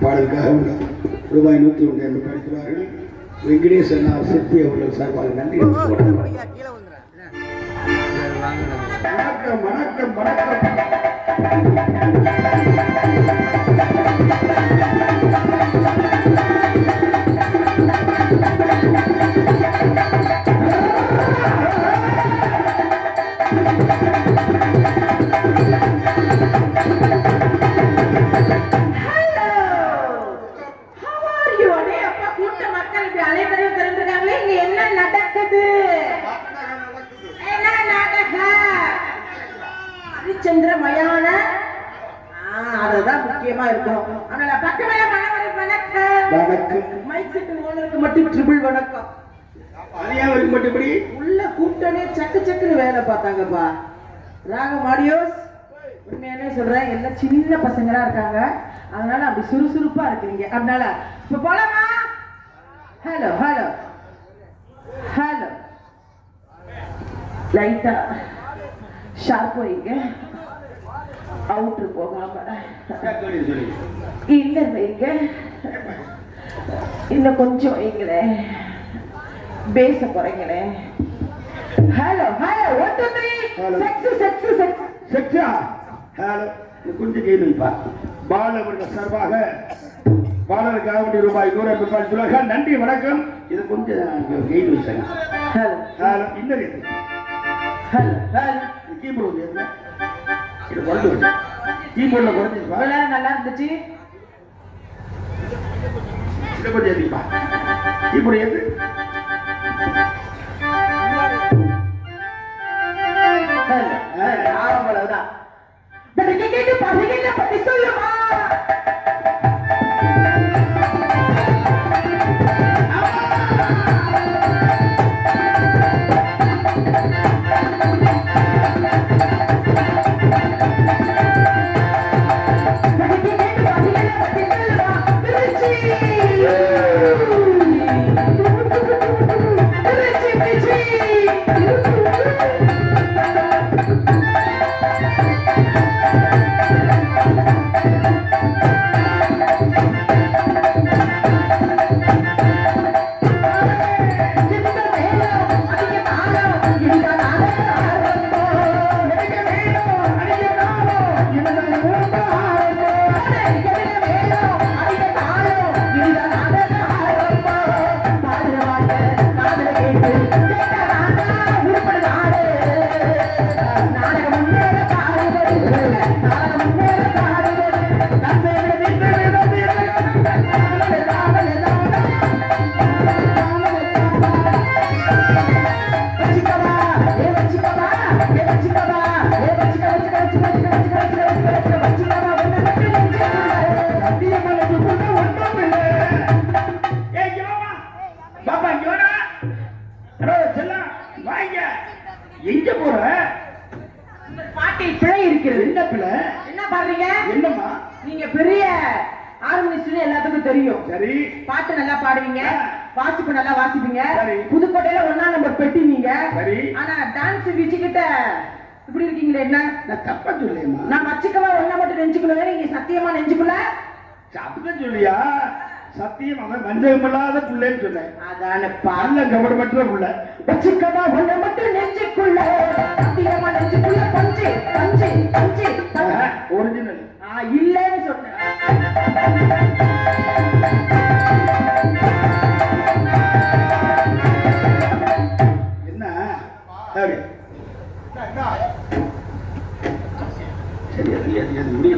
பாடலுக்காக ரூபாய் 101 என்று படிக்கிறார்கள். வெங்கடேசன் சிற்பி அவர்கள் சார்பாக நன்றி. வணக்கம் வணக்கம் வணக்கம். சந்திரமயான அதுதான் முக்கியமா இருக்கணும். அதனால பக்கமே வணக்கம். மைக் செட் ஓனருக்கு மட்டும் ட்ரிபிள் வணக்கம். அலியாவருக்கு மட்டும் இப்படி உள்ள கூட்டனே சக்கு சக்குன்னு வேலை பார்த்தாங்கப்பா. ராகம் ஆடியோஸ் உண்மையானே சொல்றேன், எல்லாம் சின்ன பசங்களா இருக்காங்க, அதனால அப்படி சுறுசுறுப்பா இருக்கீங்க. அதனால இப்ப போலாமா? ஹலோ ஹலோ ஹலோ லைட்டா ஷார்ப் வைங்க, அவுட்ரு போகாம இன்னர் வைங்க, இன்னும் கொஞ்சம் வைங்களே, பேச குறைங்களே. Hello hello 1 2 3 check check check செக்ஸா. ஹலோ கொஞ்சம் கேளுப்பா. பால் அவர்கள் சார்பாக பாடலுக்காக ரூபாய் 100 ரூபாய் நன்றி வணக்கம். இது கொஞ்சம் கெயின் வச்சாங்க. ஹலோ ஹலோ இன்னர் இது. ஹலோ ஹலோ கீபோர்டு ஏறுங்க. இது கொண்டு வந்து கீபோர்ட்ல குறைஞ்சிப்பா. நல்லா இருந்துச்சு. இது கொஞ்சம் ஏறிப்பா. கீபோர்டு ஏறு. அவ்வளவுதான். கேட்டு பசங்க பத்தி சொல்லுமா? எங்க போற? பாட்டில் பிழை இருக்கிறது. என்ன பிழை? என்ன பாருங்க? என்னம்மா? நீங்க பெரிய ஆர்கனைஸ்ட்னு எல்லாத்துக்கும் தெரியும். சரி. பாட்டு நல்லா பாடுவீங்க, வாசிப்பு நல்லா வாசிப்பீங்க. சரி. புதுக்கோட்டையில 1ஆம் நம்பர் பெட்டி நீங்க. சரி. ஆனா டான்ஸ் விச்சுக்கிட்ட இப்படி இருக்கீங்களே என்ன? நான் தப்பா சொல்லேம்மா. நான் வச்சுக்கவா ஒண்ணா மட்டும் நெஞ்சுக்குள்ள, நீங்க சத்தியமா நெஞ்சுக்குள்ள அப்படிதான் சொல்லியா? சத்தியம் அவன் வஞ்சகமில்லாத புள்ளேன்னு சொன்னேன். அதான பால்ல கவர்மெண்ட்ல புள்ள. வச்சுக்கவா ஒண்ணா மட்டும் நெஞ்சுக்குள்ள, சத்தியமா நெஞ்சுக்குள்ள பஞ்சு பஞ்சு பஞ்சு ஒரிஜினல் இல்லன்னு சொன்னேன். என்ன சரி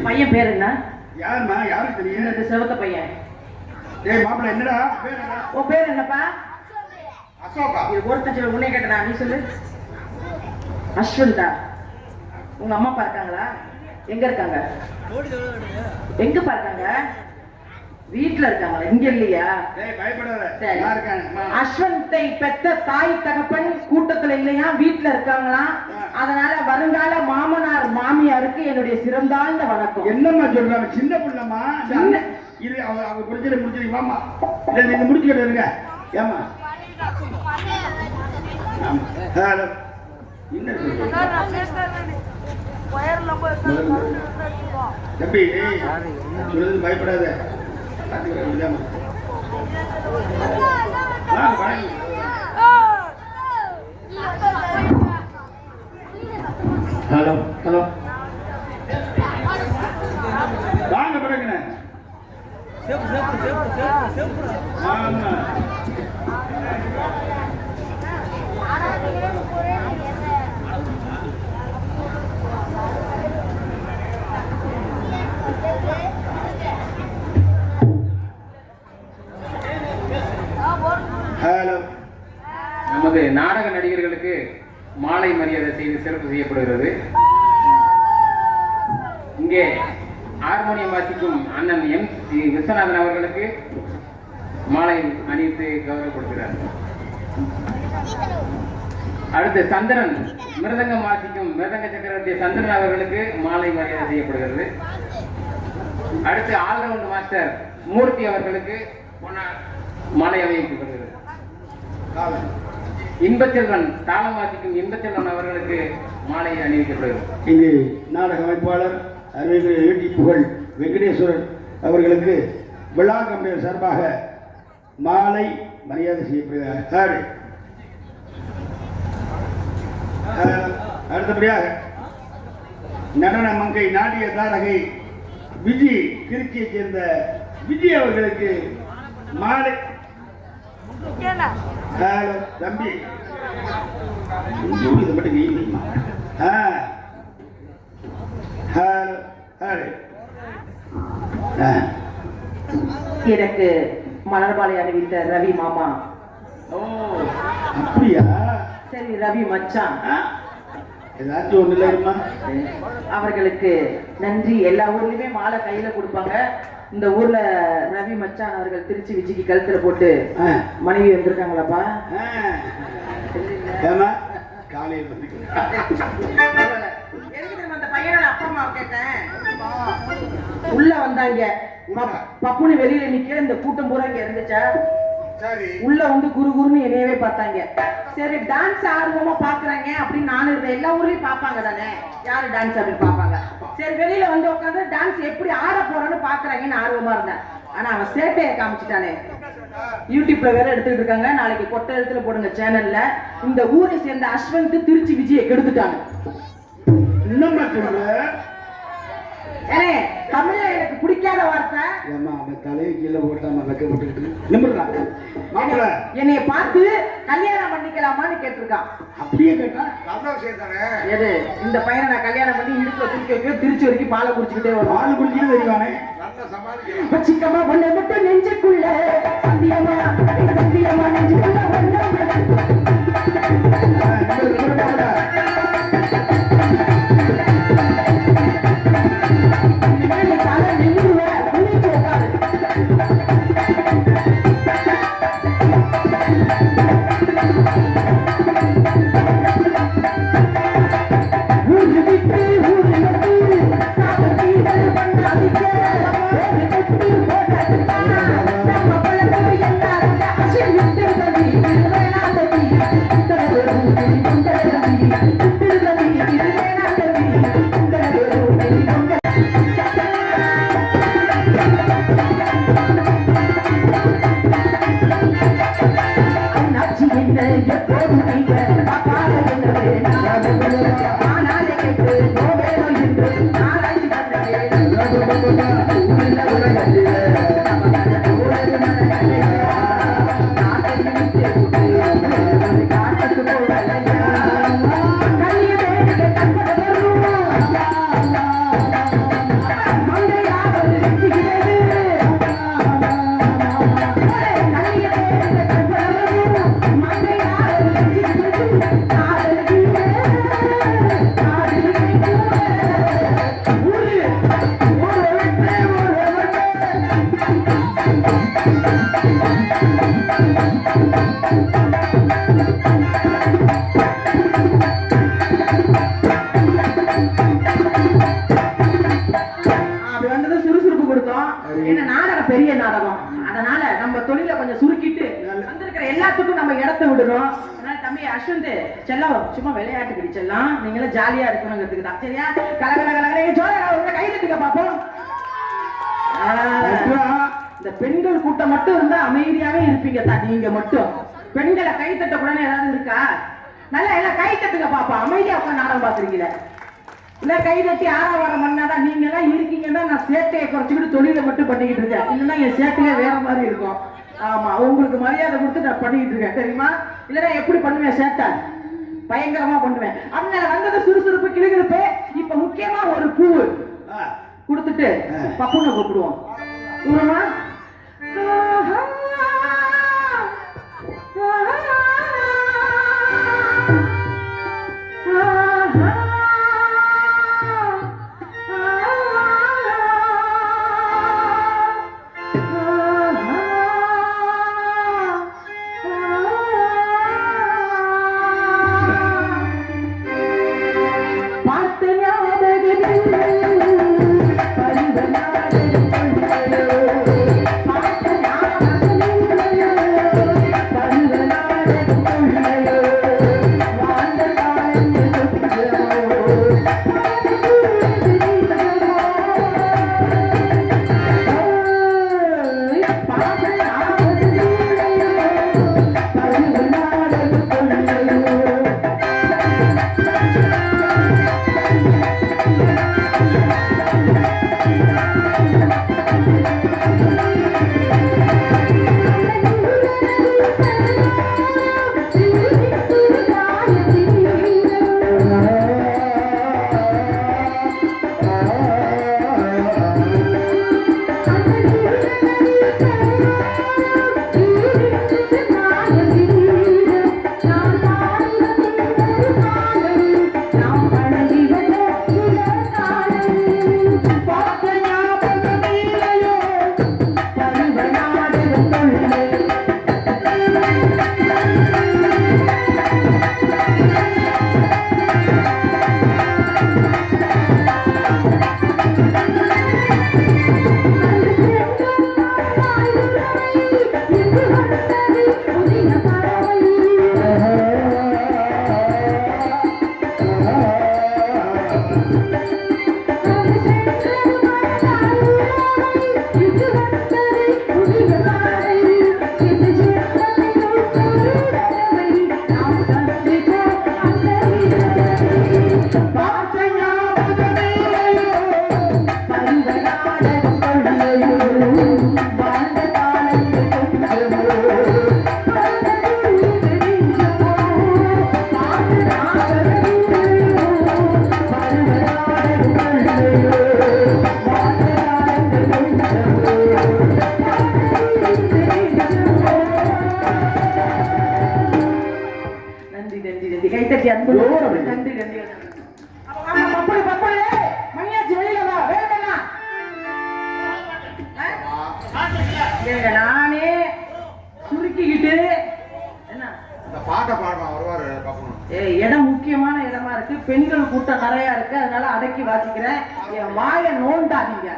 பையன் பேர் என்ன? யாருமா? யாருக்கு தெரியும்? இந்த செவத்த பையன். ஏய் மாப்பிள்ள என்னடா பேர்? உன் பேர் என்னப்பா? அசோகா. ஒருத்தர் உன்னை கேட்டா நீ சொல்லு. அஸ்வந்தா. உங்க அம்மா அப்பா இருக்காங்களா? எங்க இருக்காங்க? எங்க பார்த்தாங்க? வீட்டுல இருக்காங்களா? இங்க இல்லையா? அஸ்வந்தை பெத்த தாய் தகப்பன் கூட்டத்துல இல்லையா, வீட்டுல இருக்காங்களா? அதனால வருங்கால மாமனார் மாமியாருக்கு என்னுடைய சிறந்தாழ்ந்த வணக்கம். என்னம்மா சொல்றாங்க? சின்ன பிள்ளைமா இது. அவங்க முடிச்சிரு வாமா. நீங்க முடிச்சுக்கிட்டு இருங்க. ஏமா தம்பி சொல்றது பயப்படாத. ஹலோ ஹலோ வாங்க பிறகுண்ணே. ஆமா ஹலோ. நமது நாடக நடிகர்களுக்கு மாலை மரியாதை செய்து சிறப்பு செய்யப்படுகிறது. இங்கே ஹார்மோனியம் வாசிக்கும் அண்ணன் எம் சி விஸ்வநாதன் அவர்களுக்கு மாலை அணிவித்து கௌரவப்படுத்துகிறார். அடுத்து சந்திரன் மிருதங்கம் வாசிக்கும் மிருதங்க சக்கரவர்த்தி சந்திரன் அவர்களுக்கு மாலை மரியாதை செய்யப்படுகிறது. அடுத்து ஆல்ரவுண்ட் மாஸ்டர் மூர்த்தி அவர்களுக்கு மாலை அணிவிக்கப்படுகிறது. இன்பச்செல்வன் தாளம் வாசிக்கும் இன்பச்செல்வன் அவர்களுக்கு மாலை அணிவிக்கப்படுகிறது. இங்கு நாடக அமைப்பாளர் அறிவியல் புகழ் வெங்கடேஸ்வரன் அவர்களுக்கு விழா கம்பெனி சார்பாக மாலை மரியாதை செய்யப்படுகிறார். அடுத்தபடியாக நடன மங்கை நாட்டிய தாரகை விஜி திருச்சியைச் சேர்ந்த விஜய் அவர்களுக்கு மாலை. ஹலோ தம்பி, இதை மட்டும் நீ ஹலோ ஹலோ. எனக்கு மலர்பாலை அணிவித்த ரவி மாமா. ஓ அப்படியா? சரி ரவி மச்சான். ஏதாச்சும் ஒண்ணு இல்லைம்மா. அவர்களுக்கு நன்றி. எல்லா ஊர்லயுமே மாலை கையில கொடுப்பாங்க. இந்த ஊர்ல ரவி மச்சான் அவர்கள் திருச்சி விஜய்க்கு கழுத்துல போட்டு மனைவி வந்திருக்காங்களாப்பா. காலையில் அந்த பையனோட அப்பா அம்மா கேட்டேன். உள்ள வந்தாங்க. பப்புனு வெளியில நிக்க இந்த கூட்டம் பூரா இங்க இருந்துச்சா. உள்ள வந்து குரு குருன்னு என்னையவே பார்த்தாங்க. சரி டான்ஸ் ஆர்வமா பாக்குறாங்க அப்படின்னு நானும் இருந்தேன். எல்லா ஊர்லயும் பாப்பாங்க தானே யாரு டான்ஸ் அப்படின்னு பாப்பாங்க. சரி வெளியில வந்து உட்காந்து டான்ஸ் எப்படி ஆட போறோன்னு பாக்குறாங்கன்னு ஆர்வமா இருந்தேன். ஆனா அவன் சேட்டையை காமிச்சிட்டானே. யூடியூப்ல வேற எடுத்துட்டு இருக்காங்க. நாளைக்கு கொட்டை எழுத்துல போடுங்க சேனல்ல. இந்த ஊரை சேர்ந்த அஸ்வந்த் திருச்சி விஜயை கெடுத்துட்டாங்க. என்னம்மா சொல்ற? ஏனே தமிழ்ல எனக்கு பிடிக்காத வார்த்தை. ஏமா அவன் தலையை கீழே போட்டாம வைக்க போட்டுக்கிட்டு நிமிர்றான். மாப்பிள்ள என்னைய பார்த்து கல்யாணம் பண்ணிக்கலாமான்னு கேட்டிருக்கான். அப்படியே கேட்டா எது இந்த பையனை நான் கல்யாணம் பண்ணி இடுப்புல தூக்கி வைக்க திருச்சி வரைக்கும் பாலை குடிச்சுக்கிட்டே வரும். பால் குடிச்சுட்டு தெரியுவானே. சிக்கமா பொண்ணை மட்டும் நெஞ்சுக்குள்ள சத்தியமா சத்தியமா நெஞ்சுக்குள்ள பெரிய நாடகம். அதனால நம்ம தொழில கொஞ்சம் சுருக்கிட்டு வந்திருக்கிற எல்லாத்துக்கும் நம்ம இடத்த விடுறோம். அதனால தம்பி அஸ்வந்த் செல்லம் சும்மா விளையாட்டுக்கு செல்லம் நீங்களும் ஜாலியா இருக்கணுங்கிறதுக்கு தான். சரியா? கலகல கலகல ஜோதியா கை தட்டுங்க பாப்போம். இந்த இந்த பெண்கள் கூட்டம் மட்டும் இருந்தா அமைதியாவே இருப்பீங்க தான் நீங்க மட்டும். பெண்களை கை தட்ட கூட ஏதாவது இருக்கா? நல்லா எல்லாம் கை தட்டுங்க பாப்பா. அமைதியா உட்காந்து நாடகம் பாக்குறீங்களே. இல்ல கை தட்டி ஆறாவாரம் பண்ணாதான் நீங்க எல்லாம் இருக்கீங்கன்னா நான் சேட்டையை குறைச்சிக்கிட்டு தொழிலை மட்டும் பண்ணிக்கிட்டு இருக்கேன். இல்லைன்னா என் சேட்டையே வேற மாதிரி இருக்கும். ஆமா, உங்களுக்கு மரியாதை கொடுத்து நான் பண்ணிக்கிட்டு இருக்கேன் தெரியுமா? இல்லைன்னா எப்படி பண்ணுவேன் சேட்டை? பயங்கரமா பண்ணுவேன். அதனால வந்தது சுறுசுறுப்பு கிளுகிழப்பு. இப்ப முக்கியமா ஒரு பூவு கொடுத்துட்டு பப்புனை கூப்பிடுவோம். கூடுமா? நானே சுருக்கிக்கிட்டு என்ன பாட்டை பாடுறான் வருவாரு பாப்போம். இடம் முக்கியமான இடமா இருக்கு, பெண்கள் கூட்டம் நிறைய இருக்கு, அதனால அடக்கி வாசிக்கிறேன். என் வாயை நோண்டாதீங்க.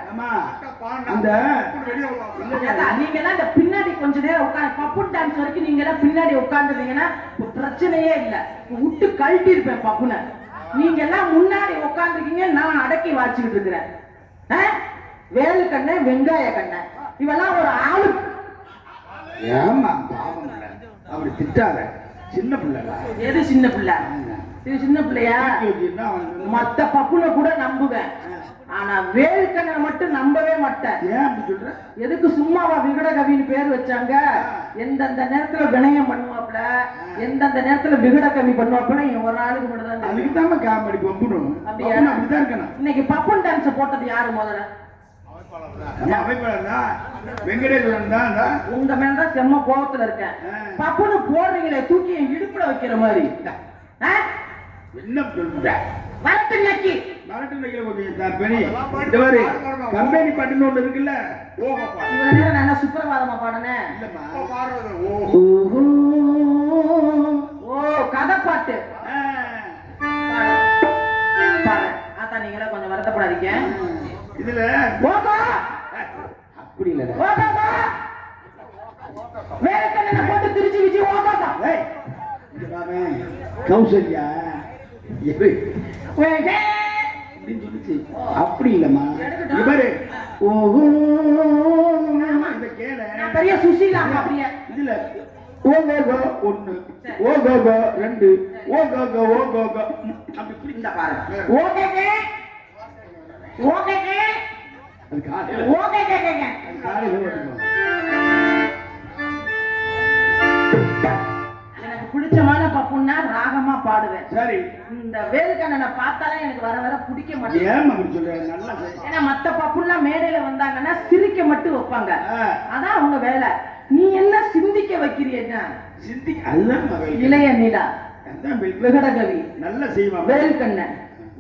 நீங்க எல்லாம் இந்த பின்னாடி கொஞ்ச நேரம் உட்காந்து பப்புன் டான்ஸ் வரைக்கும் நீங்க எல்லாம் பின்னாடி உட்காந்துருந்தீங்கன்னா பிரச்சனையே இல்ல, விட்டு கழட்டி இருப்பேன் பப்புனை. நீங்க எல்லாம் முன்னாடி உட்காந்துருக்கீங்க, நான் அடக்கி வாசிக்கிட்டு இருக்கிறேன். வேலு கண்ண வெங்காய கண்ண இவெல்லாம் ஒரு ஆளு. ஏமா பாவம் இல்ல, அப்படி திட்டாத. சின்ன பிள்ளைடா. எது சின்ன பிள்ளை? இது சின்ன பிள்ளையா? மத்த பப்புனை கூட நம்புவேன், ஆனா வேலுக்கண்ணை மட்டும் நம்பவே மாட்டேன். ஏன் அப்படி சொல்ற? எதுக்கு சும்மாவா விகடகவின்னு பேர் வச்சாங்க? எந்தெந்த நேரத்துல வினயம் பண்ணுவாப்ல, எந்தெந்த நேரத்துல விகடகவி பண்ணுவாப்ல, ஒரு நாளுக்கு மட்டும் தான். அதுக்கு தான் காமெடி பம்புணும். அப்படியா? அப்படிதான் இருக்கணும். இன்னைக்கு பப்புன் டான்ஸ் போட்டது யாரு முதல்ல? வெங்கடேஸ்வரன் தான். உங்க மேலதான் செம்ம கோபத்துல இருக்கேன். பப்புனு போடுறீங்களே, தூக்கி என் இடுப்புல வைக்கிற மாதிரி. என்ன சொல்ற? வரட்டு நக்கி வரட்டு நக்கில கொஞ்சம் பெரிய இந்த மாதிரி கம்பெனி பாட்டுன்னு ஒண்ணு இருக்குல்ல. இவ்வளவு நேரம் நான் என்ன சுப்பிரபாதமா பாடுனேன்? ஓ கதை பாட்டு பாடு. அதான் நீங்களே கொஞ்சம் வருத்தப்படாதீங்க. இதுல அப்படி இல்ல, வேலைக்கண்ணனை போட்டு திருச்சி வச்சு ஓகாதா கௌசல்யா சொல்லிச்சு. அப்படி இல்லம்மா, இவரு ஓஹோ இந்த பெரிய சுஷீலா அப்படியே இதுல ஓ கோ கோ ஒண்ணு, ஓ கோ கோ ரெண்டு, ஓ கோ கோ ஓ கோ கோ அப்படி இப்படி இந்த பாரு ஓகேங்க ஓகேங்க அது காலையில ஓகேங்க அது காலையில வரணும். எனக்கு பிடிச்சமான பப்புன்னா ராகமா பாடுவேன். சரி இந்த வேலுக்கண்ணனை பார்த்தாலே எனக்கு வர வர பிடிக்க மாட்டேங்குது. ஏன் அப்படி சொல்ற? நல்லா செய். ஏன்னா மத்த பப்புலாம் மேடையில வந்தாங்கன்னா சிரிக்க மட்டும் வைப்பாங்க. ஆ. அதான் அவங்க வேலை. நீ எல்லாம் சிந்திக்க வைக்கிறீன்னா சிந்தி அதுதான் மகள். இளைய நிலா அதான் வெல். விகடகவி நல்லா செய்வாங்க. வேலுக்கண்ணன்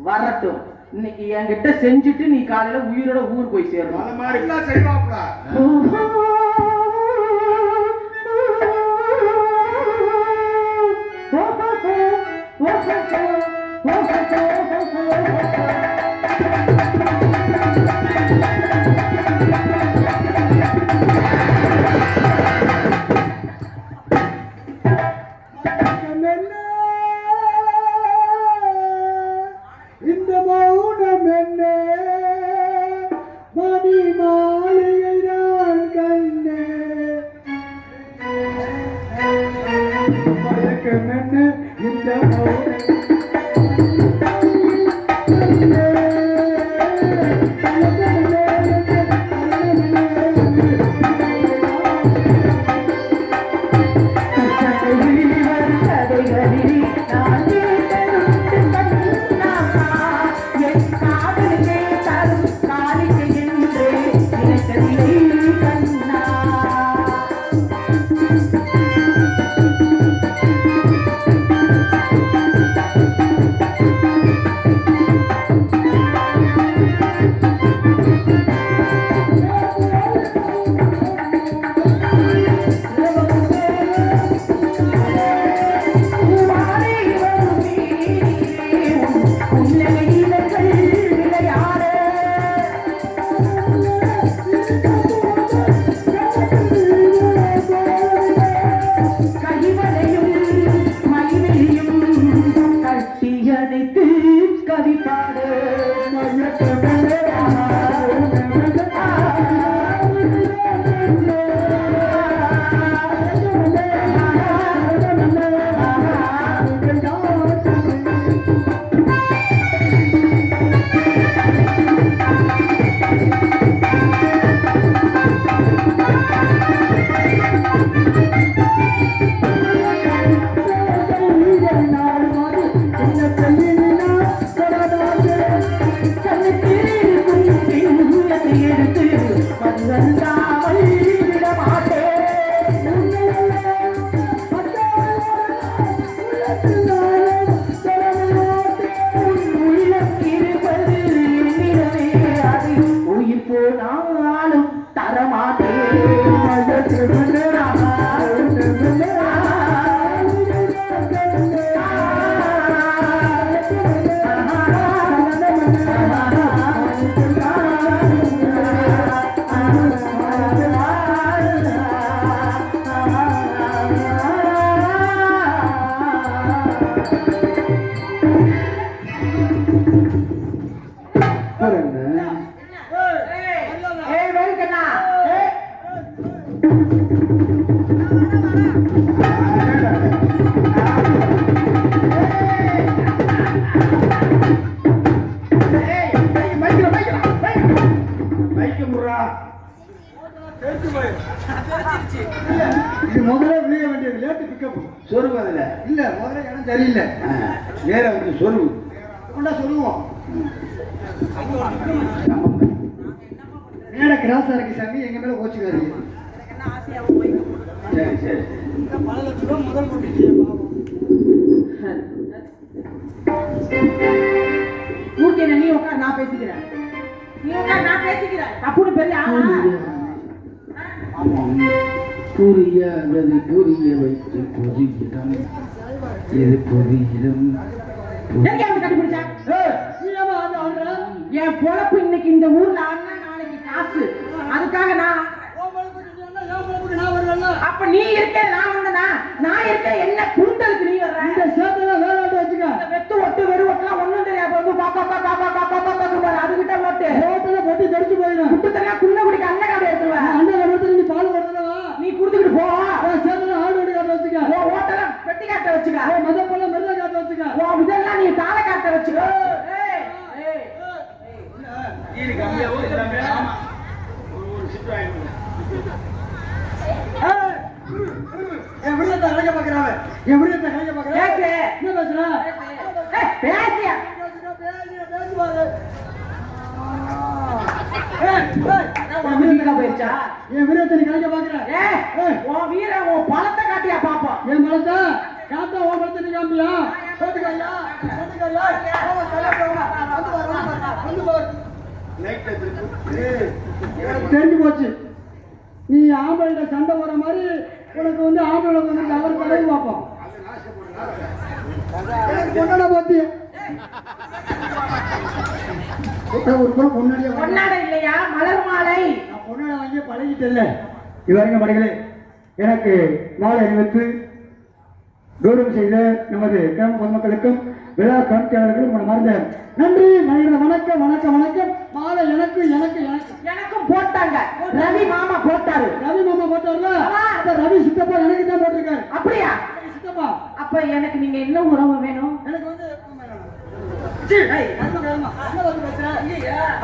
வரட்டும். இன்னைக்கு என்கிட்ட செஞ்சுட்டு நீ காலையில உயிரோட ஊர் போய் சேரணும். அது மாதிரி எல்லாம் செய்வாப்ல. இந்த மௌனம் என்ன மணி மாளிகை நான் கண்ணே மயக்கம் என்ன இந்த மௌனம் இது முதல்ல விளைய வேண்டியது லேட்டு பிக்கப் சொருவு அதுல இல்ல முதல்ல இடம் சரியில்லை நேர வந்து சொருவு கொண்டா சொல்லுவோம் மேட கிராஸா இருக்கு சாமி எங்க மேல கோச்சுக்காதீங்க சரி சரி பல லட்சம் ரூபாய் முதல் போட்டுச்சு மூர்த்தி நீ உட்கார் நான் பேசிக்கிறேன் நீ உட்கார் நான் பேசிக்கிறேன் அப்படின்னு பெரிய ஆளா புரியாதது புரிய வைத்து புரியிடம் இது புரியிடம் எங்க வந்து கண்டுபிடிச்சா என் பொழப்பு இன்னைக்கு இந்த ஊர்ல ஆனா நாளைக்கு காசு அதுக்காக நான் அப்ப நீ இருக்க நான் வந்தனா நான் இருக்க என்ன குண்டலுக்கு நீ வர்ற இந்த சேத்துல வேற ஆட்டு வச்சுக்க இந்த வெத்து ஒட்டு வெறு ஒட்டுலாம் ஒண்ணும் தெரியாது வந்து பாப்பா பாப்பா பாப்பா பாப்பா பாப்பா அதுகிட்ட ஓட்டு ரோட்டுல பொட்டி தடிச்சு போயிடும் குட்டு தனியா குன்ன குடிக்க அண்ணன் கடை எடுத்துருவேன் அண்ணன் இடத்துல நீ பால் கொடுத்துடவா என் விடுதலை கலைக்க பாக்குறாங்க. என் விடுதலை கலைக்க பாக்குறாங்க. பேசு. என்ன பேசுற? பேசியா பேசுவாரு. போயிருச்சா? என் விடுதலை நீ கலைக்க பாக்குற. உன் வீரன் உன் பலத்தை காட்டியா பாப்போம். என் பலத்தை காத்தா உன் பலத்தை நீ காமியா? போட்டுக்காரியா? போட்டுக்காரியா? போவா, சரியா போவா. வந்து பாரு. தெரிஞ்சு போச்சு. நீ ஆம்பளை சண்டை போற மாதிரி உனக்கு வந்து ஆம்பளை வந்து அவர் தலைவி பார்ப்போம். பொண்ணாட பார்த்தி ஒரு கூட பொண்ணாடியா பொன்னாடை இல்லையா மலர் மாலை. நான் பொண்ணாட வாங்கி பழகிட்டேன்ல. இவருங்க மடிகளே, எனக்கு மாலை அணிவித்து கௌரவம் செய்த நமது கிராம பொதுமக்களுக்கும் விழா கமிட்டியாளர்களும் மறந்த நன்றி. மனித வணக்கம் வணக்கம் வணக்கம். மாலை எனக்கு எனக்கு எனக்கு எனக்கும் போட்டாங்க. ரவி மாமா போட்டாரு. ரவி மாமா போட்டாருல, அப்ப ரவி சித்தப்பா எனக்கு தான் போட்டிருக்காரு. அப்படியா? சித்தப்பா அப்ப எனக்கு நீங்க என்ன உறவு வேணும்? எனக்கு வந்து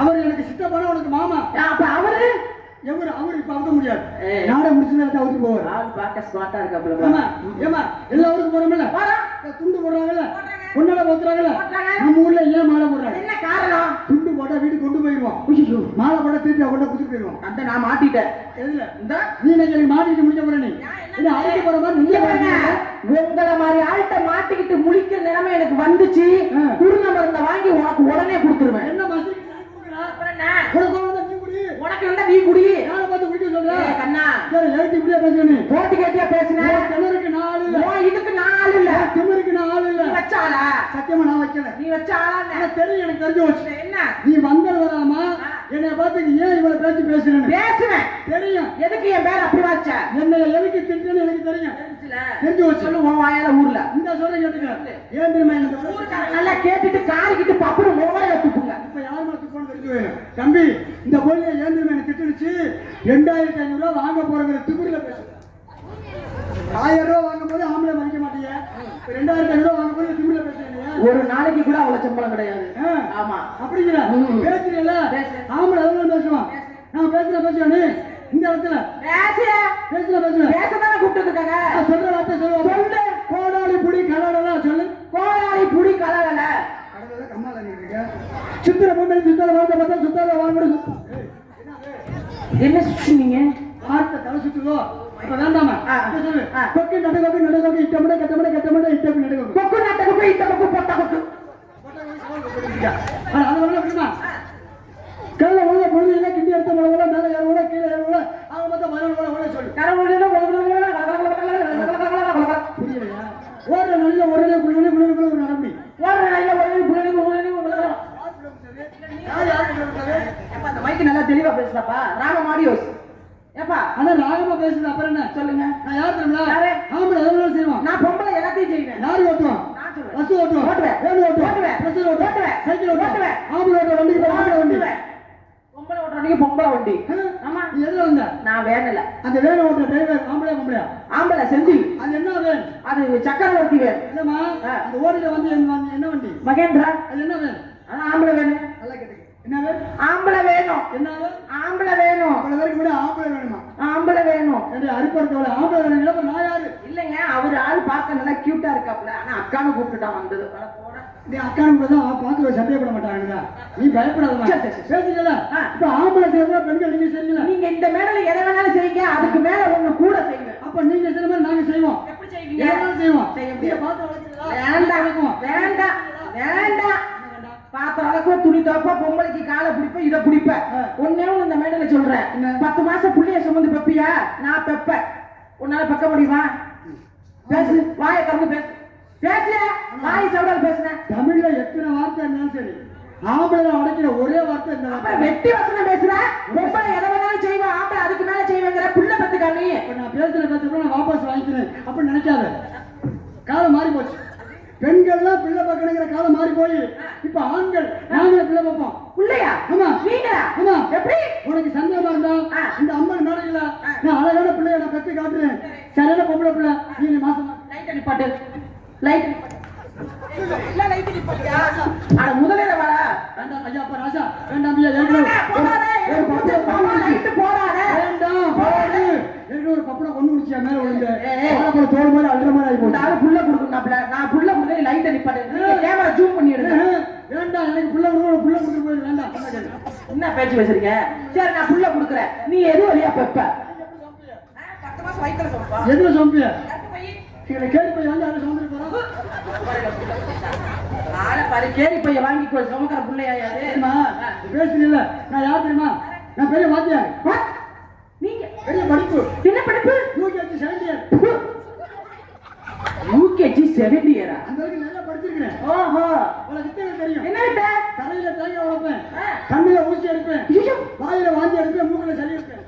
அவர் எனக்கு சித்தப்பானா உனக்கு மாமா. அப்ப அவரு அவரு இப்ப அவுக்க முடியாது. நாட முடிச்சு அவுத்து போவார். ஆள் பார்க்க ஸ்மார்ட்டா இருக்காப்ல. ஏமா ஏமா எல்லா ஊருக்கு போறோம்ல, துண்டு போடுறாங்கல்ல, பொண்ணால போத்துறாங்கல்ல. நம்ம ஊர்ல ஏன் மாலை போடுறாங்க? என்ன காரணம்? துண்டு போட்டா வீட்டுக்கு கொண்டு போயிருவோம். மாலை போட்டா திருப்பி அவங்கள்ட்ட குடுத்து போயிருவோம். அந்த நான் மாட்டிட்டேன். எதுல இந்த நீ எனக்கு மாட்டிட்டு முடிக்க போற? நீ என்ன அழைக்க போற மாதிரி நீங்க பாருங்க. உங்களை மாதிரி ஆள்கிட்ட மாட்டிக்கிட்டு முழிக்கிற நிலைமை எனக்கு வந்துச்சு. குருண மருந்த வாங்கி உனக்கு உடனே கொடுத்துருவேன். என்ன மாதிரி உனக்கு இருந்தா நீ குடி. யாரை பார்த்து குடிக்க சொல்ற? கண்ணா ஏட்டி இப்படியா பேசுறேன்? போட்டி கேட்டியா பேசுன? கிணறுக்கு நாள் இல்ல, இதுக்கு நாள் இல்ல, திமிருக்கு நாள் இல்ல. வச்சாளா? சத்தியமா நான் வைக்கல. நீ வச்சாளா? எனக்கு தெரியும், எனக்கு தெரிஞ்சு வச்சு. என்ன நீ வந்தது வராமா என்னைய பார்த்து ஏன் இவ்வளவு பேச்சு பேசுறேன்னு பேசுவேன். தெரியும். எதுக்கு என் பேர் அப்படி வச்ச? என்னை எதுக்கு திட்டுன்னு எனக்கு தெரியும். தெரிஞ்சு வச்சு. சொல்லு உன் வாயால ஊர்ல. இந்த சொல்ற கேட்டுக்க. ஏன் தெரியுமா எனக்கு ஊருக்காரங்க நல்லா கேட்டுட்டு காரிக்கிட்டு பப்புனு மோகல துப்புங்க. இப்ப யார் மேல துப்புன்னு தெரிஞ்சு வேணும். தம்பி இந்த பொண்ணு ஏன் தெரியுமா எனக்கு திட்டுனுச்சு? 2500 ரூபாய் வாங்க போறங்கிற திமிரில பேசுறேன். 1000 ரூபாய் வாங்கும் போது ஆம்பளை மதிக்க மாட்டீங்க. 2500 ரூபாய் வாங்கும் போது திமிரில பேசுறீங்க. ஒரு நாளைக்கு கூட அவ்வளவு சம்பளம் கிடையாது. ஆமா அப்படிங்கிற பேசுறீங்கல்ல, ஆம்பளை எவ்வளவு பேசுவான்? நான் பேசுறேன் நீ இந்த இடத்துல பேசுறேன் பேசதானே கூப்பிட்டு இருக்காங்க. சொல்ற வார்த்தை சொல்லுவாங்க. சொல்லு. கோடாளி புடி கலடலா சொல்லு. கோடாளி புடி கலடல கடவுளே கம்மால நீங்க சித்திர பொம்மை சித்திர வார்த்தை பார்த்தா சுத்தால வாங்கணும். என்ன சுத்துனீங்க? வார்த்தை தலை சுத்துதோ அப்ப வேண்டாமா? சொல்லு. கொக்கு நடுகோக்கு இட்டமட கட்டமட இட்டப்பு நடுகோக்கு. கொக்கு நட்டக்கு இட்டக்கு போட்டா கொக்கு. அது வரல விடுமா? கல்ல உள்ள பொழுதுல கிண்டி எடுத்த மொளவுல மேல ஏறுவல கீழே ஏறுவல அவங்க மொத்தம் வரவல சொல்லு. கரவுல புரியலையா? ஒரு நல்ல ஒரே குளிரே ஒரு நடப்பி. ஒரு நல்ல ஒரே குளிரே ஏப்பா அந்த மைக் நல்லா தெளிவா பேசுறப்பா. ராகம் ஆடியோஸ். ஏப்பா ஆனா ராகமா பேசுறது அப்புறம் என்ன சொல்லுங்க. நான் யார் தெரியுமா? யாரு? ஆம்பளை எவ்வளவு செய்வான்? நான் பொம்பளை எல்லாத்தையும் செய்வேன். லாரி ஓட்டுவான், நான் சொல்றேன். பஸ் ஓட்டுவான், ஓட்டுவேன். வேன் ஓட்டுவான், ஓட்டுவேன். பஸ் ஓட்டுவேன், சைக்கிள் ஓட்டுவேன், ஓட்டுவேன். ஆம்பளை ஓட்டுற வண்டிக்கு போய் ஆம்பளை வண்டி. பொம்பளை ஓட்டுறவங்க பொம்பளை வண்டி. ஆமா. நீ எதுல வந்த? நான் வேனல. அந்த வேன் ஓட்டுற டிரைவர் ஆம்பளை பொம்பளையா? ஆம்பளை செந்தில். அது என்ன வேன்? அது சக்கரவர்த்தி வேன். இல்லம்மா அந்த ஓடில வந்து என்ன வண்டி? மகேந்திரா. அது என்ன வேன்? அது ஆம்பளை வேணும். நல்லா கேட்டுக்க. என்ன வேன்? ஆம்பளை வேணும். என்ன வேன்? ஆம்பளை வேணும். அவ்வளவு பேருக்கு கூட ஆம்பளை வேணுமா? ஆம்பளை வேணும். என்னடி அரிப்பறத்தவள ஆம்பளை வேணும். இல்ல நான் யாரு? இல்லங்க அவர் ஆள் பார்க்க நல்லா கியூட்டா இருக்காப்ல. ஆனா அக்கானு கூப்பிட்டுட்டான் வந்தது. நீ அக்கானு கூட தான் பாத்து சந்தேகப்பட மாட்டாங்க. நீ பயப்படாதமா. பேசுறீங்களா? இப்ப ஆம்பளை செய்யறதா பெண்கள் நீங்க செய்றீங்களா? நீங்க இந்த மேடையில எதை வேணாலும் செய்யுங்க. அதுக்கு மேல ஒண்ணு கூட செய்யுங்க. அப்ப நீங்க செய்யற மாதிரி நாங்க செய்வோம். எப்படி செய்வீங்க? எல்லாம் செய்வோம். செய்ய நீங்க முடியாது. பாத்து வளர்க்கறீங்களா? வேண்டாம். பாத்திரம் அளவுக்கு துணி துவைப்ப பொம்பளைக்கு காலை பிடிப்ப இதை பிடிப்ப. ஒன்னே இந்த மேடையில சொல்றேன். 10 மாசம் புள்ளைய சுமந்து பெப்பியா? நான் பெப்ப. உன்னால பெக்க முடியுமா? பேசு. வாயை திறந்து பேசு. பேசு. வாய் சவுடால் பேசுனேன். தமிழ்ல எத்தனை வார்த்தை இருந்தாலும் சரி, ஆம்பளை அடைக்கிற ஒரே வார்த்தை இந்த வார்த்தை. வெட்டி வசனம் பேசுற. பொம்பளை எதை வேணாலும் செய்வா. ஆம்பளை அதுக்கு மேல செய்வேங்கிற புள்ள பத்துக்கா நீ? நான் பேசுற பேசுறப்ப நான் வாபஸ் வாங்கிக்கிறேன் அப்படின்னு நினைக்காத. காலம் மாறி போச்சு. பெண்கள்லாம் பிள்ளை பார்க்கணுங்கிற காலம் மாறி போய் இப்ப ஆண்கள் நாங்களே பிள்ளை பார்ப்போம். பிள்ளையா? ஆமா நீங்களா? ஆமா. எப்படி? உனக்கு சந்தேகமா இருந்தா இந்த அம்மன் மேடையில நான் அழகான பிள்ளைய நான் பெற்று காட்டுறேன். சரியான பொம்பளை பிள்ளை நீ மாசமா லைட் நிப்பாட்டு. லைட் அட முதல்ல வர. வேண்டாம் ஐயா அப்பா ராஜா வேண்டாம் ஐயா ஏற்கனவே போடாதே. லைட் போடாதே. வேண்டாம் கூட கொண்டு முடிச்சியா மேல விழுந்து ஏய். வாழைப்பழம் தோல் மாதிரி அழுற மாதிரி ஆகி போச்சு. நான் புள்ள கொடுக்கணும்ல, நான் புள்ள கொடுக்க லைட் அடிப்பாடு, கேமரா ஜூம் பண்ணி எடுங்க. வேண்டாம் எனக்கு புள்ள கொடுக்க புள்ள கொடுக்க போய் வேண்டாம். என்ன பேச்சு பேசுறீங்க? சரி நான் புள்ள கொடுக்குறேன், நீ எது வழியா பெப்ப? 10 மாசம் வயித்துல சோப்பா, எதுல சோம்பிய கட்டு போய் இவனை கேட்டு போய் வந்து அதை சோம்பி போறான். ஆளை பாரு, கேரி பைய வாங்கிக்கோ, சுமக்கிற புள்ளையா யாரு? தெரியுமா பேசுறீல்ல நான் யார் தெரியுமா? நான் பெரிய வாத்தியார். What? நீங்க பெரிய படிப்பு என்ன படிப்பு? UKG second year. UKG 7th இயரா? அந்த வரைக்கும் நல்லா படிச்சிருக்கிறேன். ஓஹோ, உனக்கு வித்தைகள் தெரியும். என்ன விட்ட? தலையில தேங்காய் உடைப்பேன், கண்ணில ஊசி எடுப்பேன், ஐயோ, வாயில வாந்தி எடுப்பேன், மூக்குல சளி எடுப்பேன்.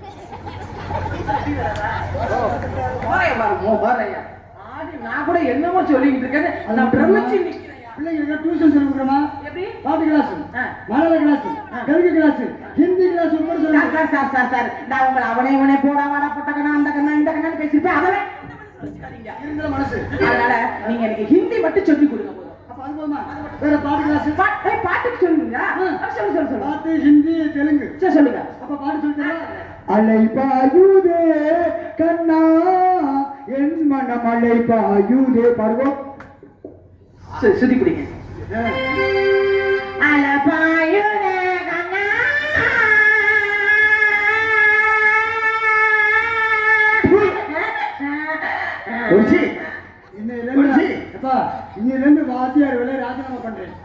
போறையா பாரு, போறையா. ஆடி நான் கூட என்னமோ சொல்லிட்டு இருக்கேன், நான் பிரமிச்சு நிக்கிறேன். பிள்ளைங்களுக்கு டியூஷன் சொல்லி கொடுக்குறோமா? எப்படி? பாட்டு கிளாஸ், ஆ. மலையாள class, Telugu class, Hindi class உட்பட சொல்லி சார், நான் உங்களை அவனே இவனே போடா வாடா பொட்ட கண்ணா அந்த கண்ணா இந்த கண்ணான்னு பேசிருப்பேன், அதெல்லாம் இருந்த மனசு. அதனால நீங்க எனக்கு ஹிந்தி மட்டும் சொல்லி கொடுங்க போதும். அப்ப அது போதுமா? வேற பாட்டு கிளாஸ், பாட்டுக்கு சொல்லுவீங்களா? சொல்லு. பாட்டு ஹிந்தி தெலுங்கு. சரி சொல்லுங்க. அப்ப பாட்டு சொல்லிட்டா அலை பாயுதே கண்ணா என் மனம் அலை பாயுதே பாடுவோம். சுத்தி பிடிங்க. அலபாயுதே கண்ணா ஒருச்சி இன்னிலிருந்து வாத்தியார் வேலை ராஜினாமா பண்றேன்.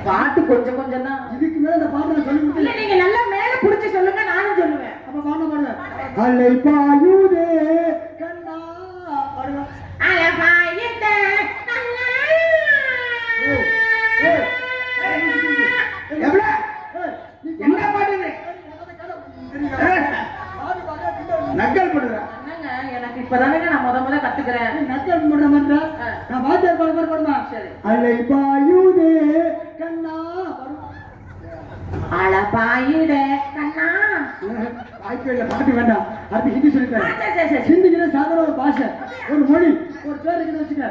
பாட்டு கொஞ்சம் கொஞ்சம் தான். இதுக்கு மேல இந்த பாட்டு நான் சொல்லி இல்ல கொடுத்தேன். நீங்க நல்லா மேல புடிச்சு சொல்லுங்க, நானும் சொல்லுவேன். அப்ப பாட பாடுவேன். அலை பாயுதே கண்ணா பாடுவேன். அலபாயுதே கண்ணா எவ்வளவு என்ன பாடுது? நக்கல் பண்ணுற என்னங்க, எனக்கு இப்பதானங்க நான் முத கத்துக்கிறேன். நக்கல் பண்ண மாட்டேன். நான் வாத்தியார் பாட மாதிரி பாடுமா? சரி. அலை பாயுதே கண்ணா அலபாயுதே கண்ணா. வாய்ப்பே இல்லை, பாட்டு வேண்டாம். அடுத்து ஹிந்தி சொல்லித்தரேன். சரி. ஹிந்திக்கு சாதாரண ஒரு பாஷை, ஒரு மொழி, ஒரு பேருக்கு வச்சுக்க.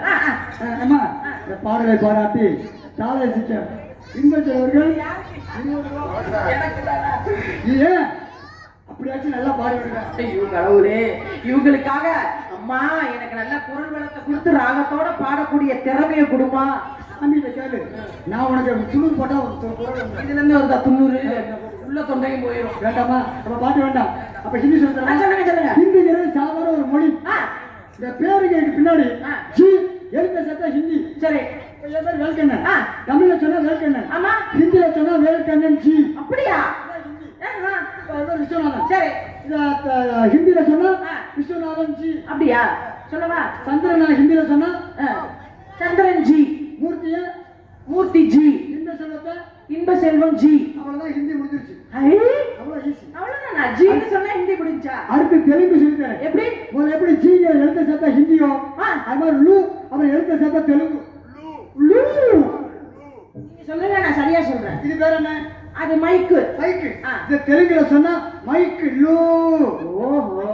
அம்மா இந்த பாடலை பாராட்டி சாலை சிக்க இன்பச்சல் அவர்கள் ஏன் அப்படியாச்சும் நல்லா பாடுவாங்க. ஐயோ கடவுளே, இவங்களுக்காக அம்மா எனக்கு நல்ல குரல் வளத்தை கொடுத்து ராகத்தோட பாடக்கூடிய திறமையை கொடுமா. சாமிகிட்ட கேளு, நான் உனக்கு துணூர் போட்டா இதுல இருந்து ஒரு 90 உள்ள தொண்டையும் போயிடும். வேண்டாமா? நம்ம பாட்டு வேண்டாம். அப்ப ஹிந்தி சொல்லுங்க. சொல்லுங்க. ஹிந்திங்கிறது சாதாரண ஒரு மொழி. இந்த பேருக்கு பின்னாடி ஜி எழுத்த சேர்த்தா ஹிந்தி. சரி. என் பேர் வேல்கண்ணன். தமிழ்ல சொன்னா வேல்கண்ணன். ஆமா. ஹிந்தில சொன்னா வேல்கண்ணன் ஜி. அப்படியா? விஸ்வநாதன். சரி. ஹிந்தில சொன்னா விஸ்வநாதன் ஜி. அப்படியா? சொல்லவா? சந்திரனா ஹிந்தில சொன்னா சந்திரன் ஜி. மூர்த்தி ஜி. இன்ப செல்வம் ஜி. அவ்வளவுதான், ஹிந்தி முடிஞ்சிருச்சு. அவ்வளவு ஈஸி. அவ்வளவுதானா? ஜின்னு சொன்னா ஹிந்தி முடிஞ்சா? அடுத்து தெலுங்கு சொல்லித்தரேன். எப்படி? முதல்ல எப்படி ஜீங்க எழுத்த சேர்த்தா ஹிந்தியோ அது மாதிரி லூ அவன் எழுத்த சேர்த்தா தெலுங்கு. லூ. நீங்க சொல்லுங்க, நான் சரியா சொல்றேன். இது பேர் என்ன? அது மைக்கு. மைக்கு. இது தெலுங்குல சொன்னா மைக்கு லூ. ஓஹோ.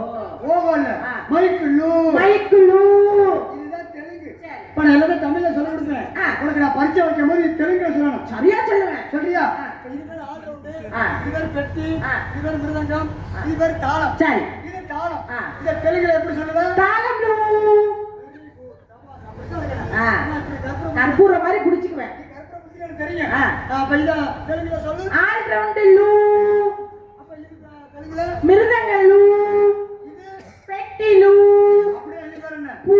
ஓஹோ இல்ல, மைக்கு லூ. மைக்கு லூ. இதுதான் தெலுங்கு. இப்ப நான் எல்லாமே தமிழ்ல சொல்ல கொடுத்தேன். உனக்கு நான் பரிச்சை வைக்கும் போது தெலுங்குல சொல்லணும். சரியா சொல்லுவேன். சரியா? இது பேர் ஆல் ரவுண்ட், இது பேர் பெட்டி, இது பேர் மிருதங்கம், இது பேர் தாளம். சரி. இது தாளம். இந்த தெலுங்குல எப்படி சொல்லுவேன்? தாளம் லூ. கற்பூர மாதிரி குடிச்சுக்குவேன். தெரியும். அப்ப இத தெலுங்குல சொல்லு. ஆல் ரவுண்ட் லூ. அப்ப இது தெலுங்குல மிருதங்க லூ. இது பெட்டி லூ. அப்படியே இது பேர் என்ன? பூ.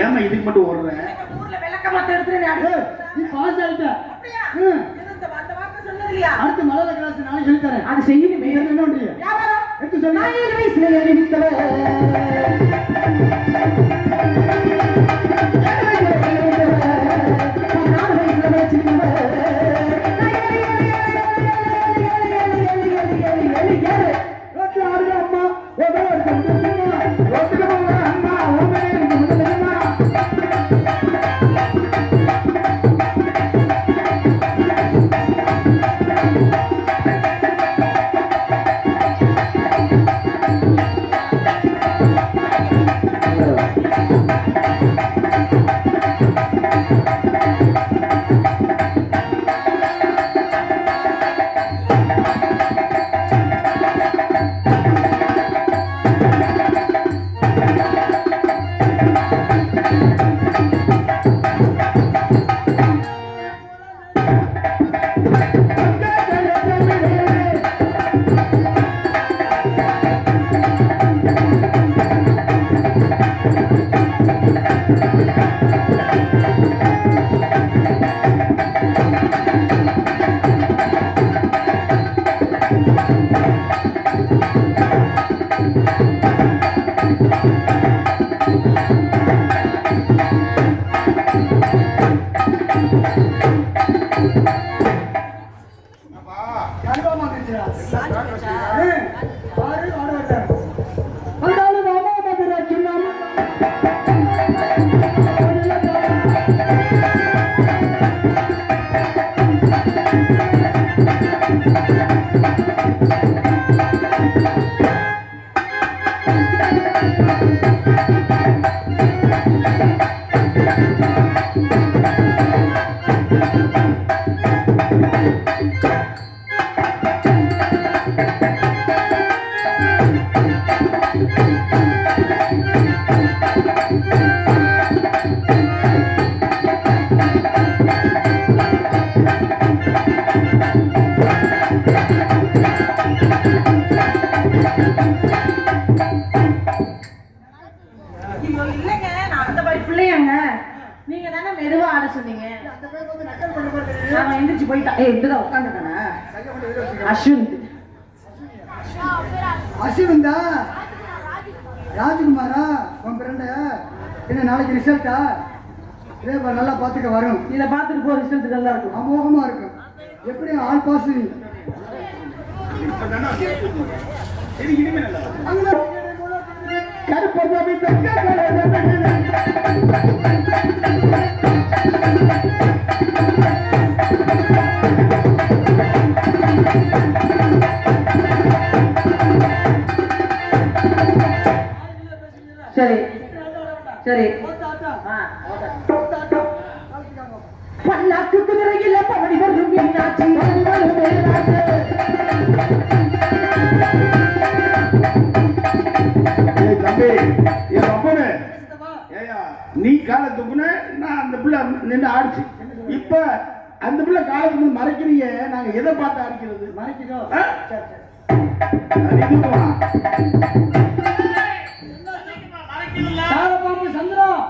ஏமா இதுக்கு மட்டும் ஓடுறேன்? ஊர்ல விளக்க மாத்த எடுத்துறேன். நீ பாஸ் ஆயிட்ட. அப்படியா? அந்த வார்த்தை சொன்னது இல்லையா? அடுத்து மலையாள கிளாஸ் நாளைக்கு சொல்லி தரேன். அது செய்யணுமே. என்ன பண்றீங்க? வியாபாரம். எடுத்து சொல்லு. நான் 7 வயசுல எழுதித்தல. பாரு ஆட மாட்டார் வந்தாலும் மாமா மதுரை சுண்ணாம ஐயோ, இல்லைங்க, நான் அந்த மாதிரி பிள்ளையாங்க. நீங்க தானே மெதுவா ஆட சொன்னீங்க. அவன் எந்திரிச்சு போயிட்டான். இதுதான் உட்காந்துட்டானா? அஸ்வின். அசிவந்தா ராஜ்குமாரா உன் ஃப்ரெண்டு என்ன நாளைக்கு ரிசல்ட்டா இதே பாரு, நல்லா பார்த்துக்க வரும். இதை பார்த்துட்டு போ, ரிசல்ட் நல்லா இருக்கும். அமோகமா இருக்கும். எப்படி ஆல் பாஸ் கருப்பசாமி சரி சரி. பல்லாக்கு குதிரையில பவனி வரும் மீனாட்சி. தம்பி என் அப்பனு ஏயா நீ காலை தூக்குன நான் அந்த பிள்ளை நின்று ஆடிச்சு. இப்ப அந்த பிள்ளை காலத்துக்கு மறைக்கிறீங்க. நாங்க எதை பார்த்து அடிக்கிறது? மறைக்கிறோம். சாரபாம்பு சந்திரம்,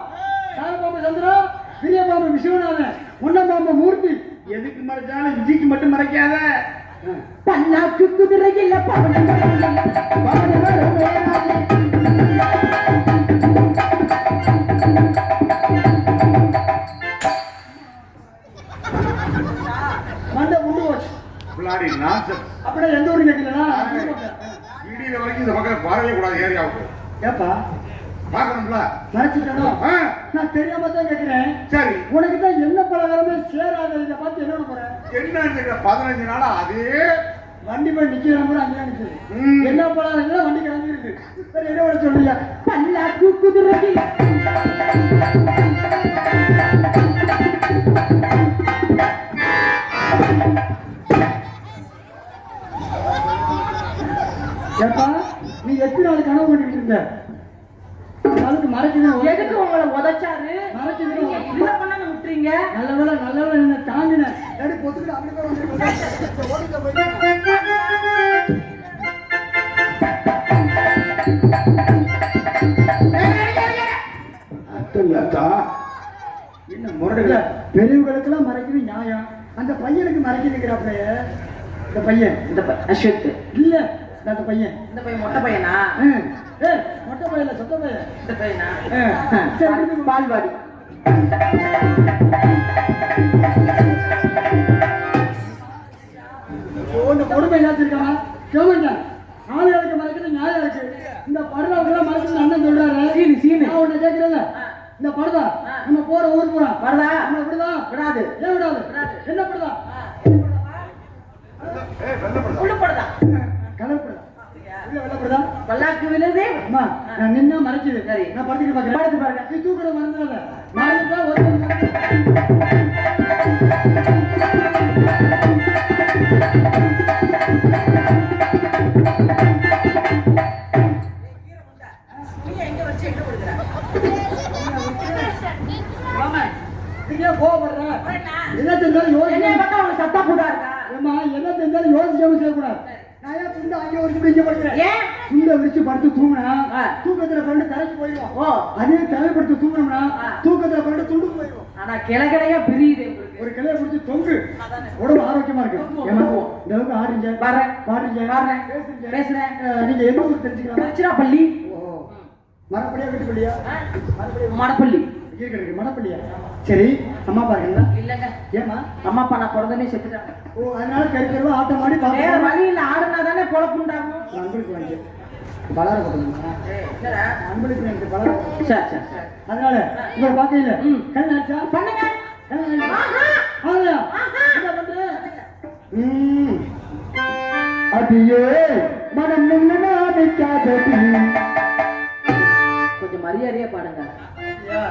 சாரபாம்பு சந்திரம், பெரிய பாம்பு விஸ்வநாதன், முன்ன பாம்பு மூர்த்தி. எதுக்கு மறைச்சாலும் விஜய்க்கு மட்டும் மறைக்காத. பல்லாக்கு குதிரையில பவனி வரும் மீனாட்சி. மண்டை முண்டு போச்சு. பிள்ளாடி நான்சென்ஸ். அப்படியே எந்த ஊருக்கு கேட்கலனா இடியில வரைக்கும் இந்த பக்கம் வரவே கூடாது ஏரியாவுக்கு. ஏப்பா பார்க்கணும்ல. மறைச்சிட்டனோ? ஆ, நான் தெரியாம தான் கேட்கிறேன். சரி. உனக்கு தான் என்ன பலகாரமே சேராத. இதை பார்த்து என்ன போற? என்ன 15 நாளா அதே வண்டி போய் நிக்கிற கூட அங்கே நிக்குது. என்ன பலகாரம் வண்டி கிளம்பி இருக்கு. சரி என்ன பண்ண சொல்றீங்க? பல்லாக்கு குதிரையில ஏப்பா நீ எத்தனை நாள் கனவு பண்ணிட்டு இருந்த? அதுக்கு மறைக்கணும். எதுக்கு உங்களை உதைச்சாரு? மறைக்கணும். நீங்க இதுல பண்ணாம விட்டுறீங்க. நல்ல வேலை என்ன தாங்கினேன். சரி பொத்துக்கிட்டு அப்படி தான் வந்து ஓடிக்க போய் அத்தா என்ன முரடுல பெரியவங்களுக்கெல்லாம் மறைக்கிறது நியாயம். அந்த பையனுக்கு மறைக்கிறீங்கிறாப்லைய. இந்த பையன் அஸ்வத் இல்ல அந்த பையன். இந்த பையன் மொட்டை பையனா? மொட்டை பையன் சொத்த பையன். இந்த பையனா? சரி பால்வாடி. இந்த கொடுமை ஏற்றிருக்காங்க. கேளுங்க, ஆளுகளுக்கு மறைக்கிறது நியாயம் இருக்கு. இந்த படுதாவுக்கெல்லாம் மறைக்கிறது அண்ணன் சொல்றாரு. சீனு சீனு. நான் உன்னை கேட்கிறேன். இந்த படுதா நம்ம போற ஊர் போறோம். வருதா? நம்ம விடுதா? விடாது. ஏன் விடாது? என்ன படுதா? உள்ள போடுதா? கலர் படுதா. இல்ல வெள்ள படுதா. பல்லாக்கு விழுது. அம்மா நான் நின்னா மறைக்குது. சரி. நான் படுத்துட்டு பாக்குறேன். படுத்து பாருங்க. நீ தூக்குற மறந்துடாத. மறந்துட்டா ஒரு கோவப்படுற என்ன செஞ்சாலும் யோசிக்க சத்தா போட்டா இருக்கா? என்ன செஞ்சாலும் யோசிக்காம செய்யக்கூடாது. நான் ஏன் துண்டு அங்கே ஒரு பிடிக்க படுக்கிறேன். ஏன் துண்டை விரிச்சு படுத்து தூங்கினா தூக்கத்துல கொண்டு தலைக்கு போயிடும். அதே தலைப்படுத்து தூங்கினோம்னா தூக்கத்துல கொண்டு துண்டுக்கு போயிடும். ஆனா கிளையா பிரியுது. ஒரு கிளைய பிடிச்சி தொங்கு, உடம்பு ஆரோக்கியமா இருக்கு. ஏன்னா இந்த அளவுக்கு ஆடுறீங்க, பாடுறீங்க, பேசுறேன். நீங்க எந்த ஊருக்கு தெரிஞ்சுக்கலாம்? திருச்சிராப்பள்ளி. மரப்படியா வீட்டுப்பள்ளியா? மடப்பள்ளி. இங்கே கிடக்கு மடப்பள்ளியா? சரி, அம்மா பாருங்களா? இல்லங்க ஏமா? அம்மா அப்பா நான் பிறந்தனே செத்துட்டாங்க. ஓ, அதனால கருக்கருவா ஆட்டம் ஆடி வேற பாப்பா வழி இல்ல, ஆடுனா தானே பொழப்புண்டாகும். நண்பருக்கு வாங்கி பலர கொடுங்க. என்னடா நண்பருக்கு எனக்கு பலர. சரி சரி சரி அதனால இவரை பார்க்கல. கண் ஆச்சா? பண்ணுங்க. ஆகலையா? என்ன பண்ற? அடியே மனம் நினைக்காதடி. கொஞ்சம் மரியாதையா பாடுங்க.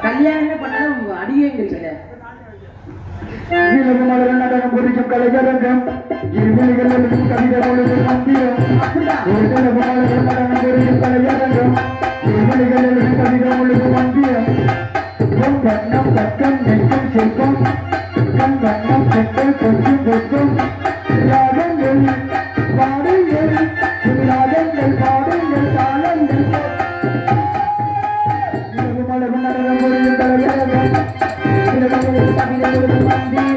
கல்யாணமே பண்ணாலும் அடியேங்கிறீங்களே. நிலவு மலர் நடனம் குறிக்கும் கலைஞரங்கம் இருவிழிகள் எழுதும் கவிதை பொழுது மந்திரம். ஒரு நிலவு மலர் நடனம் குறிக்கும் கலைஞரங்கம் இருவிழிகள் எழுதும் கவிதை பொழுது மந்திரம். பொன் வண்ணம் பக்கம் நெய்க்கும் சிற்பம் கண் வண்ணம் செக்கல் கொச்சும் கொச்சும் ராகங்கள் பாடுங்கள் ராகங்கள் பாடுங்கள் தாளங்கள். நிலவு மலர் நடனம் குறிக்கும் கலைஞரங்கம் இருவிழிகள் கவிதை பொழுது மந்திரம்.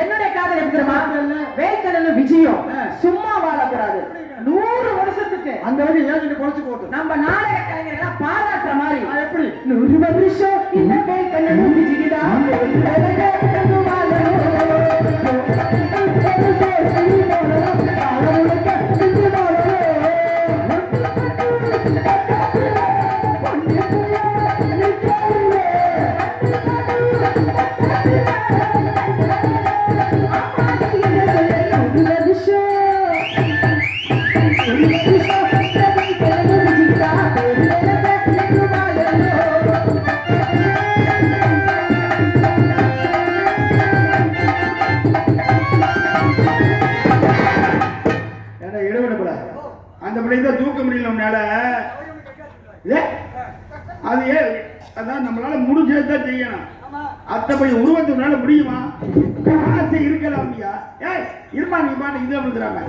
என்னுடைய காதல் எப்படி தெரியுமா? வேல்கடலும் விஜயம் சும்மா வாழக்கூடாது. 100 வருஷத்துக்கு அந்த வரைக்கும் ஏன் குறைச்சு போட்டு நம்ம நாடக கலைஞர்களை பாராட்டுற மாதிரி எப்படி 100 வருஷம் இந்த வேல்கடலும் விஜயதான் அந்த பிள்ளைங்க தூக்க முடியல உன்னால. அது அதான் நம்மளால முடிஞ்சதான் செய்யணும். அத்தப்படி உருவத்தினால முடியுமா? ஆசை இருக்கலாம். இருமா நீ பாட்டு இதை விழுந்துறாங்க.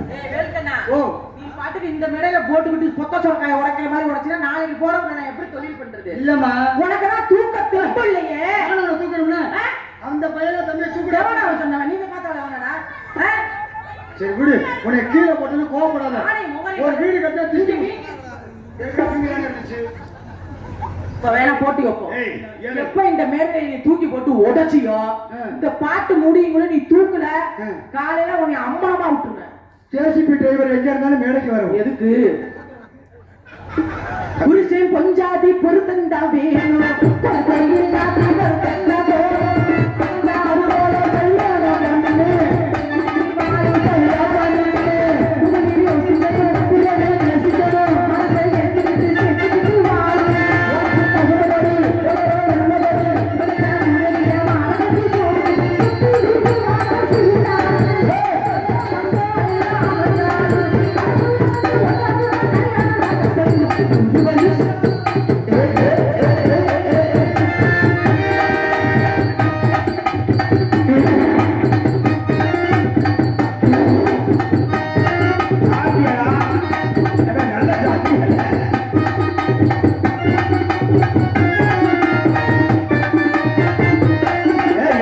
ஓ நீ பாட்டுக்கு இந்த மேடையில போட்டுக்கிட்டு பொத்த சொரக்காய உடைக்கிற மாதிரி உடைச்சினா நாளைக்கு போறவங்க நான் எப்படி தொழில் பண்றது? இல்லம்மா, உனக்குதான் தூக்க தெம்பு இல்லையே. தூக்கணும்னா அந்த பையனை தம்பி தூக்கிட்டு சொன்னவன் நீங்க பார்த்தாடா. சரி விடு, உன்னை கீழே போட்டு கோவப்படாத. ஒரு வீடு கட்ட திரும்பி இப்ப வேணா போட்டி வைப்போம். எப்ப இந்த மேடையை நீ தூக்கி போட்டு உடைச்சியோ இந்த பாட்டு முடியுங்களோ நீ தூக்கல காலையில உன்னை அம்மாமா விட்டுருங்க. ஜேசிபி டிரைவர் எங்க இருந்தாலும் மேடைக்கு வரும். எதுக்கு? புருஷன் பொஞ்சாதி பொருத்தண்டா வேணும்.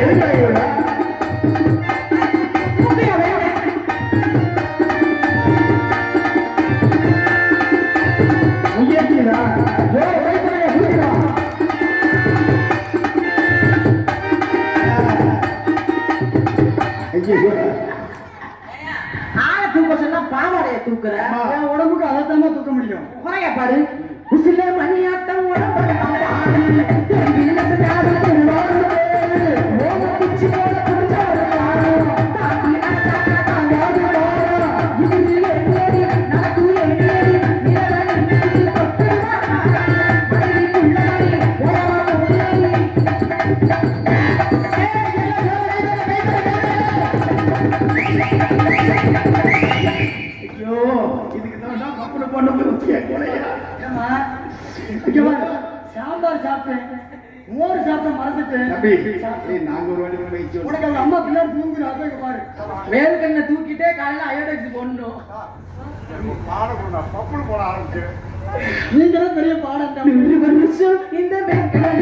எதுக்காக இவரா? முயற்சிடா. ஐயோ ஆளை தூக்க சொன்னா பாவாடைய தூக்குற என் உடம்புக்கு அதைத்தாம தூக்க முடியும். குறைய பாரு உசில மணியாட்டம் உடம்பு ஐயோ இதுக்கு தான் கப்பல பண்ண முடியா கொலையா? ஏம்மா, இங்க பாரு, சாம்பார் சாப்பிட்டேன், மோர் சாப்பிட மறந்துட்டேன். தம்பி ஏய், நாங்க ஒரு வாட்டி போய் வச்சு உனக்கு அவங்க அம்மா பிள்ளையார் தூங்குற அப்ப இங்க பாரு. வேர்க்கண்ணை தூக்கிட்டே காலையில அயோடெக்ஸ் போடணும் பப்புள் போட ஆரம்பிச்சேன். நீங்களும் பெரிய பாடம் தான். இந்த வேர்க்கண்ணை